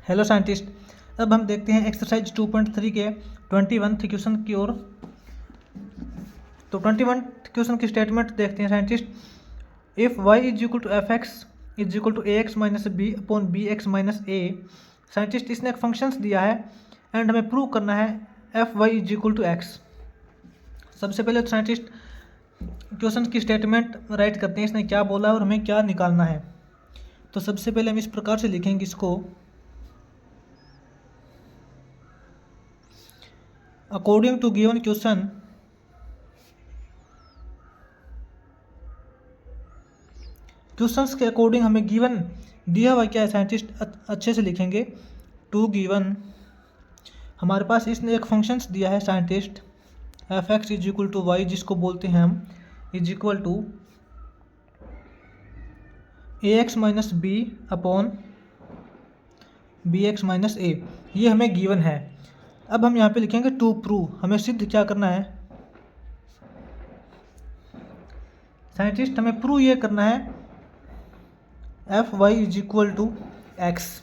Hello scientist. अब हम देखते हैं एक्सरसाइज 2.3 के 21th क्वेश्चन की ओर। तो 21 क्वेश्चन की स्टेटमेंट देखते हैं scientist. If y is equal to F x is equal to A x minus B upon B x minus a. Scientist इसने एक फंक्शंस दिया है एंड हमें प्रूव करना है F Y is equal to x. सबसे पहले तो साइंटिस्ट क्वेश्चन की स्टेटमेंट राइट करते हैं, इसने क्या बोला और हमें क्या निकालना है। तो सबसे पहले हम इस प्रकार से लिखेंगे इसको, according to given question questions के अकॉर्डिंग हमें गिवन दिया हुआ क्या है साइंटिस्ट अच्छे से लिखेंगे। टू गिवन हमारे पास इसने एक फंक्शंस दिया है scientist, F x is equal to Y जिसको बोलते हैं हम is equal to A x minus B upon B x minus A. ये हमें गिवन है। अब हम यहाँ पे लिखेंगे टू प्रूव, हमें सिद्ध क्या करना है साइंटिस्ट, हमें प्रूव ये करना है F Y is equal to x.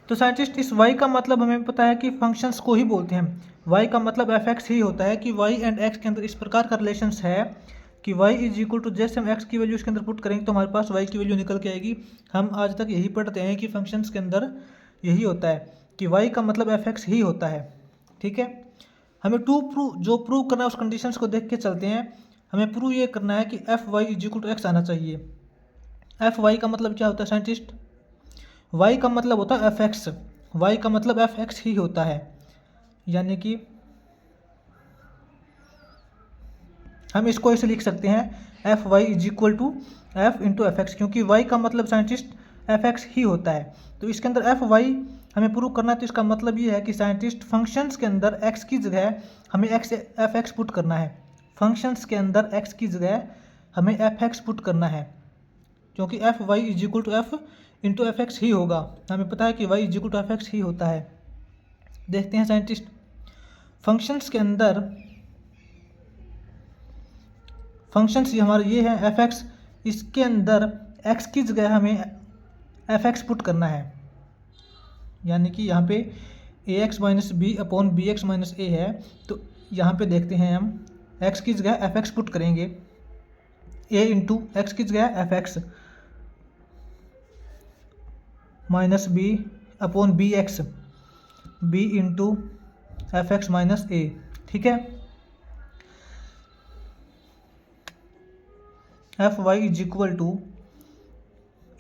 तो साइंटिस्ट इस y का मतलब हमें पता है कि फंक्शंस को ही बोलते हैं, y का मतलब एफ एक्स ही होता है कि y एंड x के अंदर इस प्रकार का रिलेशंस है कि y इज इक्वल टू, जैसे हम x की वैल्यू इसके अंदर पुट करेंगे तो हमारे पास y की वैल्यू निकल के आएगी। हम आज तक यही पढ़ते हैं कि फंक्शंस के अंदर यही होता है कि y का मतलब एफ एक्स ही होता है। ठीक है, हमें जो प्रूव करना है उस कंडीशंस को देख के चलते हैं। हमें प्रूव ये करना है कि f Y is equal to x आना चाहिए। एफ वाई का मतलब क्या होता है साइंटिस्ट, y का मतलब होता है एफ एक्स, वाई का मतलब एफ एक्स ही होता है, यानी कि हम इसको ऐसे लिख सकते हैं f Y is equal to F into F x, क्योंकि y का मतलब साइंटिस्ट एफ एक्स ही होता है। तो इसके अंदर एफ वाई हमें प्रूव करना है, तो इसका मतलब ये है कि साइंटिस्ट फंक्शंस के अंदर x की जगह हमें एक्स एफ एक्स पुट करना है। फंक्शंस के अंदर x की जगह हमें एफ एक्स पुट करना है, क्योंकि F Y is equal to F into F X ही होगा। हमें पता है कि y is equal to F X ही होता है। देखते हैं साइंटिस्ट फंक्शंस के अंदर, फंक्शंस हमारे ये है एफ एक्स, इसके अंदर x की जगह हमें एफ एक्स पुट करना है, यानी कि यहाँ पे A x minus B upon B x minus A है। तो यहाँ पे देखते हैं हम x की जगह एफ एक्स पुट करेंगे, a इंटू एक्स की जगह F X minus B upon B X B into F X minus A. ठीक है, F Y is equal to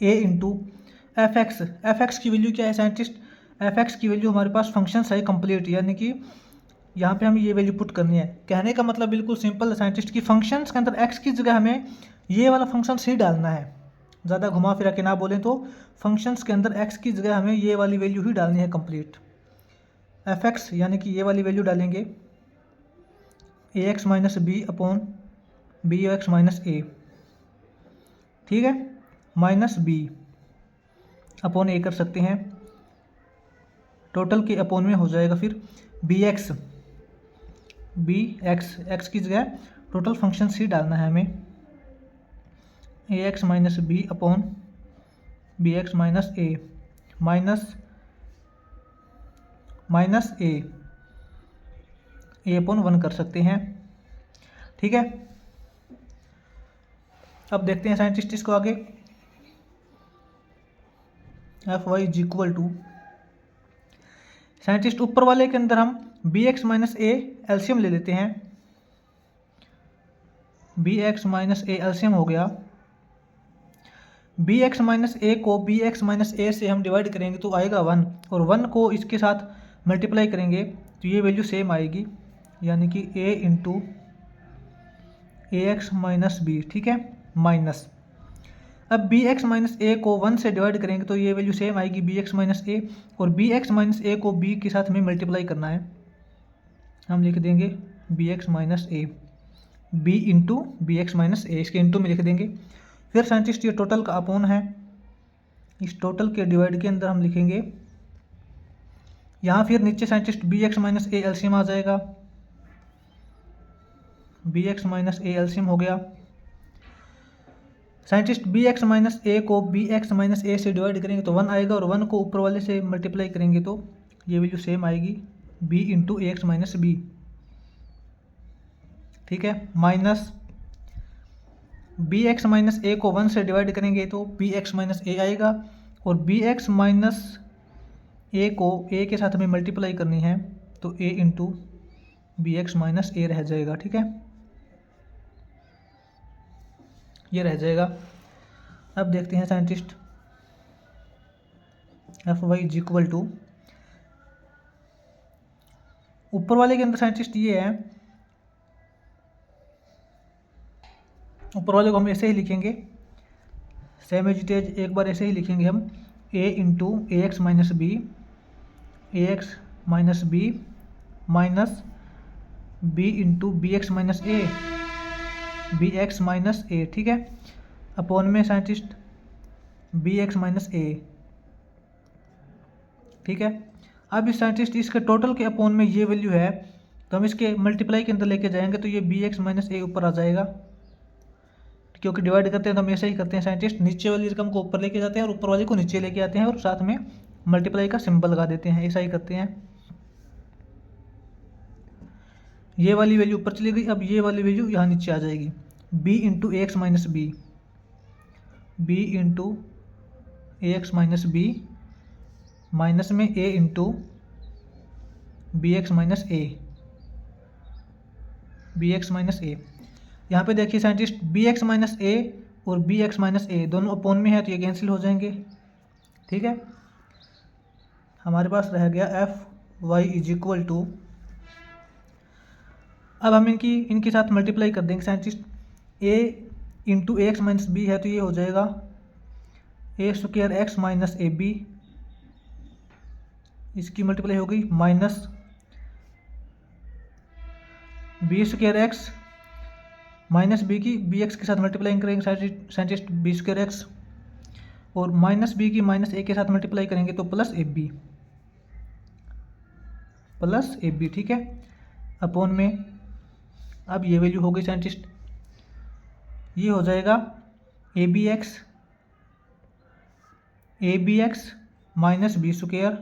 A into F X. F X की value क्या है scientist, F X की value हमारे पास फंक्शन है कंप्लीट, यानी कि यहाँ पे हमें ये वैल्यू पुट करनी है। कहने का मतलब बिल्कुल सिंपल है साइंटिस्ट की फंक्शंस के अंदर एक्स की जगह हमें ये वाला फंक्शन ही डालना है। ज़्यादा घुमा फिरा के ना बोलें तो फंक्शंस के अंदर एक्स की जगह हमें ये वाली वैल्यू ही डालनी है कंप्लीट। एफ एक्स यानी कि ये वाली वैल्यू डालेंगे A x minus B upon B x minus A. ठीक है, माइनस बी अपॉन ए कर सकते हैं, टोटल के अपॉन में हो जाएगा फिर बी एक्स एक्स की जगह टोटल फंक्शंस ही डालना है हमें, A x minus B upon B x minus A minus A upon 1 कर सकते हैं। ठीक है, अब देखते हैं साइंटिस्ट इसको आगे। F Y is equal to scientist ऊपर वाले के अंदर हम बी एक्स माइनस ए एल्शियम ले लेते हैं, बी एक्स माइनस ए एल्शियम हो गया। बी एक्स माइनस ए को बी एक्स माइनस ए से हम डिवाइड करेंगे तो आएगा 1, और 1 को इसके साथ मल्टीप्लाई करेंगे तो ये वैल्यू सेम आएगी, यानी कि ए into A x minus B. ठीक है, माइनस, अब बी एक्स माइनस ए को 1 से डिवाइड करेंगे तो ये वैल्यू सेम आएगी बी एक्स माइनस ए, और बी एक्स माइनस ए को बी के साथ हमें मल्टीप्लाई करना है। हम लिख देंगे B x minus A B into B x minus A, इसके इंटू में लिख देंगे। फिर साइंटिस्ट ये टोटल का अपॉन है, इस टोटल के डिवाइड के अंदर हम लिखेंगे यहाँ, फिर नीचे scientist B x minus a एल्शियम आ जाएगा, बी एक्स माइनस ए एल्शियम हो गया। साइंटिस्ट बी एक्स माइनस ए को बी एक्स माइनस ए से डिवाइड करेंगे तो 1 आएगा, और 1 को ऊपर वाले से मल्टीप्लाई करेंगे तो ये वैल्यू सेम आएगी, b into A x minus B, ठीक है। माइनस बी एक्स माइनस ए को 1 से डिवाइड करेंगे तो बी एक्स माइनस ए आएगा, और बी एक्स माइनस ए को ए के साथ हमें मल्टीप्लाई करनी है तो ए इंटू बी एक्स माइनस ए रह जाएगा, ठीक है, ये रह जाएगा। अब देखते हैं scientist F Y is equal to, ऊपर वाले के अंदर साइंटिस्ट ये है, ऊपर वाले को हम ऐसे ही लिखेंगे, सेम एज इट इज, एक बार ऐसे ही लिखेंगे हम, A into A x minus B, A x minus B minus B into B x minus A, B x minus A, ठीक है, अपॉन में scientist B x minus A, ठीक है। अब इस साइंटिस्ट इसके टोटल के अपॉन में ये वैल्यू है तो हम इसके मल्टीप्लाई के अंदर लेके जाएंगे तो ये बी एक्स माइनस ए ऊपर आ जाएगा, क्योंकि डिवाइड करते हैं तो हम ऐसे ही करते हैं साइंटिस्ट, नीचे वाली रकम को ऊपर लेके जाते हैं और ऊपर वाली को नीचे लेके आते हैं और साथ में मल्टीप्लाई का सिंबल लगा देते हैं, ऐसा ही करते हैं। ये वाली वैल्यू ऊपर चली गई, अब ये वाली वैल्यू यहाँ नीचे आ जाएगी, b into A x minus B, B into A x minus B minus में a into B x minus A, B x minus A. यहाँ पे देखिए scientist B x minus A और बी एक्स माइनस ए दोनों upon में है तो ये कैंसिल हो जाएंगे, ठीक है। हमारे पास रह गया F Y is equal to, अब हम इनके साथ मल्टीप्लाई कर देंगे scientist, a into A x minus B है तो ये हो जाएगा A square X minus A B, इसकी मल्टीप्लाई हो गई, minus B square X minus B की बी एक्स के साथ मल्टीप्लाई करेंगे साइंटिस्ट बी स्क्वायर एक्स, और माइनस बी की माइनस ए के साथ मल्टीप्लाई करेंगे तो plus A B, plus A B, ठीक है, अपॉन में अब ये वैल्यू हो गई साइंटिस्ट, ये हो जाएगा a B x minus B square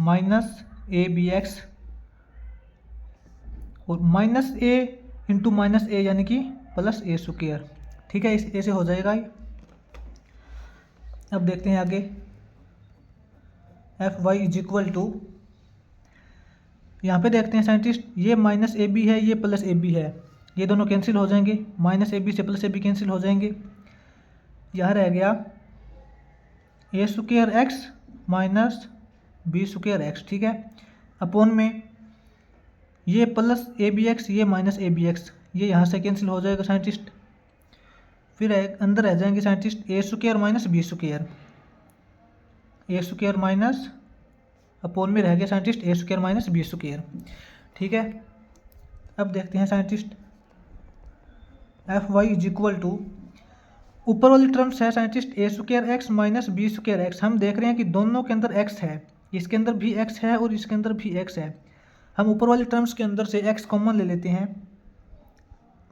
minus A B x, और minus a into minus a यानी कि प्लस ए स्क्वायर, ठीक है, इस ऐसे हो जाएगा ये। अब देखते हैं आगे, f Y is equal to, यहाँ पे देखते हैं साइंटिस्ट ये माइनस ए बी है, ये प्लस ए बी है, ये दोनों कैंसिल हो जाएंगे, माइनस ए बी से प्लस ए बी कैंसिल हो जाएंगे, यह रह गया A square X minus B square X, ठीक है, अपॉन में ये प्लस ए बी एक्स, ये माइनस ए बी एक्स, ये यहाँ से कैंसिल हो जाएगा साइंटिस्ट, फिर अंदर रह जाएंगे scientist A square minus B square, A square minus upon में रह गया scientist A square minus B square, ठीक है। अब देखते हैं scientist F Y is equal to, ऊपर वाली टर्म्स है scientist A square X minus B square X, हम देख रहे हैं कि दोनों के अंदर एक्स है, इसके अंदर भी एक्स है और इसके अंदर भी एक्स है, हम ऊपर वाली टर्म्स के अंदर से एक्स कॉमन ले लेते हैं,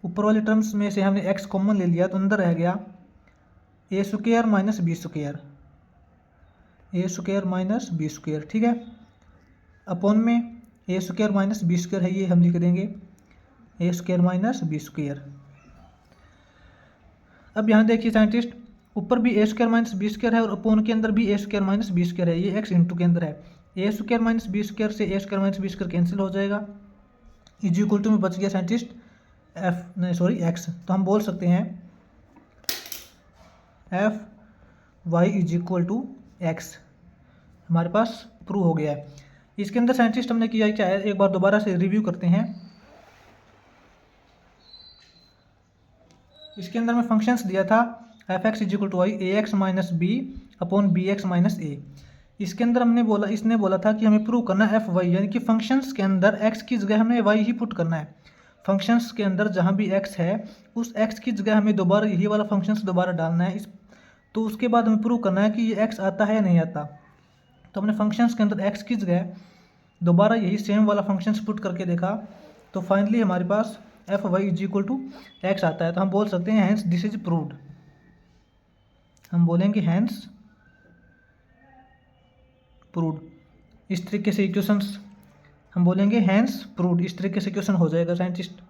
ऊपर वाली टर्म्स में से हमने एक्स कॉमन ले लिया तो अंदर रह गया A square minus B square, A square minus B square, ठीक है, अपॉन में ए स्क्वायर माइनस बी स्क्वायर है, ये हम लिख देंगे ए स्क्वायर माइनस बी स्क्वायर। अब यहाँ देखिए साइंटिस्ट ऊपर भी ए स्क्वायर माइनस बी स्क्वायर है और अपॉन के अंदर भी ए स्क्वायर माइनस बी स्क्वायर है, ये एक्स इंटू के अंदर है, ए स्क्वायर माइनस बी स्क्वायर से ए square minus B square cancel हो जाएगा, इज इक्वल टू में बच गया साइंटिस्ट एफ नहीं सॉरी एक्स, तो हम बोल सकते हैं f Y is equal to x, हमारे पास प्रूव हो गया है। इसके अंदर साइंटिस्ट हमने किया क्या है, एक बार दोबारा से रिव्यू करते हैं। इसके अंदर में फंक्शंस दिया था F x is equal to Y A x minus B upon B x minus A. इसके अंदर इसने बोला था कि हमें प्रूव करना है एफ वाई, यानी कि फंक्शंस के अंदर एक्स की जगह हमें वाई ही पुट करना है, फंक्शंस के अंदर जहाँ भी एक्स है उस एक्स की जगह हमें दोबारा यही वाला फंक्शंस दोबारा डालना है, तो उसके बाद हमें प्रूव करना है कि ये एक्स आता है या नहीं आता। तो हमने फंक्शंस के अंदर एक्स की जगह दोबारा यही सेम वाला फंक्शंस पुट करके देखा, तो फाइनली हमारे पास F Y is equal to X आता है, तो हम बोल सकते हैं हैंस दिस इज प्रूव्ड। हम बोलेंगे हैंस प्रूव्ड। इस तरीके से इक्वेशंस हम बोलेंगे हैंस प्रूव्ड, इस तरीके से क्वेश्चन हो जाएगा साइंटिस्ट।